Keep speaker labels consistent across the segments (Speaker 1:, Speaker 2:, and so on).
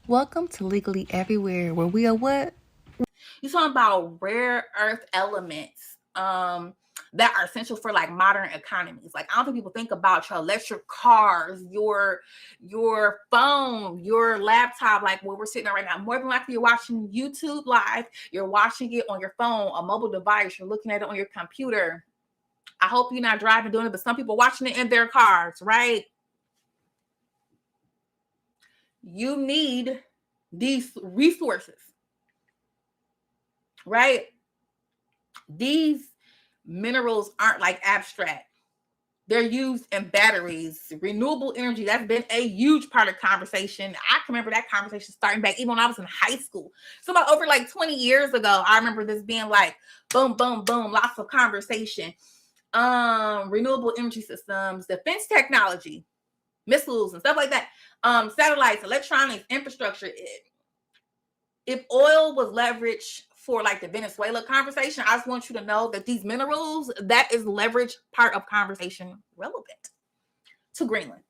Speaker 1: Welcome to Legally Everywhere, where we are what?
Speaker 2: You're talking about rare earth elements that are essential for like modern economies. Like I don't think people think about your electric cars, your phone, your laptop, like where we're sitting at right now. More than likely you're watching YouTube live, you're watching it on your phone, a mobile device, you're looking at it on your computer. I hope you're not driving doing it, but some people watching it in their cars, right? You need these resources, right? These minerals aren't like abstract. They're used in batteries, renewable energy. That's been a huge part of conversation. I can remember that conversation starting back even when I was in high school. So about over like 20 years ago, I remember this being like boom, boom, boom, lots of conversation. Renewable energy systems, defense technology, missiles and stuff like that. Satellites, electronics, infrastructure. If oil was leveraged for like the Venezuela conversation, I just want you to know that these minerals, that is leverage part of conversation relevant to Greenland.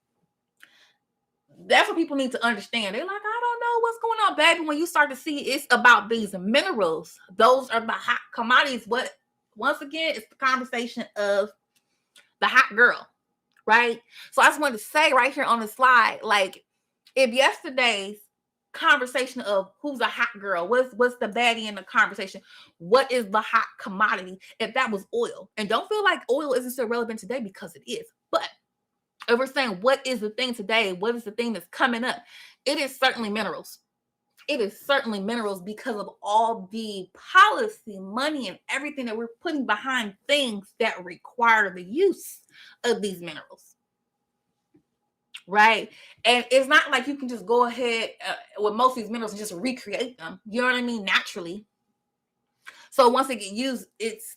Speaker 2: That's what people need to understand. They're like, I don't know what's going on, baby. When you start to see it's about these minerals, those are the hot commodities. What, once again, it's the conversation of the hot girl, right? So I just wanted to say right here on the slide, like if yesterday's conversation of who's a hot girl, what's the baddie in the conversation, what is the hot commodity, if that was oil, and don't feel like oil isn't still relevant today, because it is, but if we're saying what is the thing today, what is the thing that's coming up, it is certainly minerals. It is certainly minerals because of all the policy, money, and everything that we're putting behind things that require the use of these minerals. Right. And it's not like you can just go ahead with most of these minerals and just recreate them. You know what I mean? Naturally. So once they get used, it's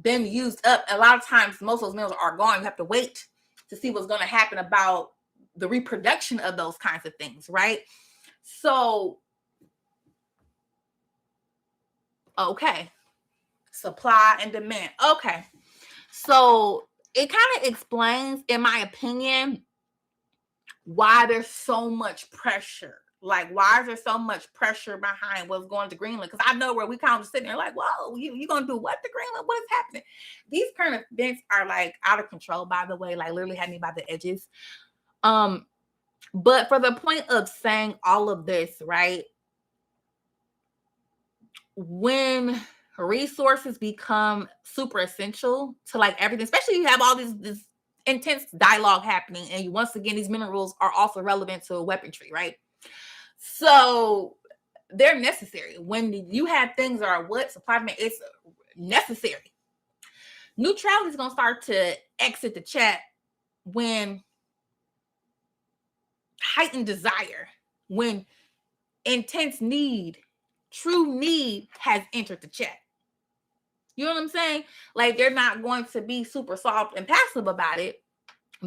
Speaker 2: been used up. A lot of times, most of those minerals are gone. You have to wait to see what's going to happen about the reproduction of those kinds of things. Right. So, okay. Supply and demand. Okay. So it kind of explains, in my opinion, why there's so much pressure. Like, why is there so much pressure behind what's going to Greenland? Because I know where we kind of sitting there like, whoa, you going to do what to Greenland? What is happening? These current events are like out of control, by the way, like literally had me by the edges. But for the point of saying all of this, right? When resources become super essential to like everything, especially you have all this intense dialogue happening, and once again these minerals are also relevant to weaponry, right? So they're necessary. When you have things that are what supply demand, it's necessary. Neutrality is going to start to exit the chat when heightened desire, when intense need, true need has entered the chat. You know what I'm saying? Like they're not going to be super soft and passive about it,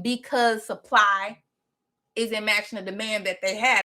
Speaker 2: because supply isn't matching the demand that they have.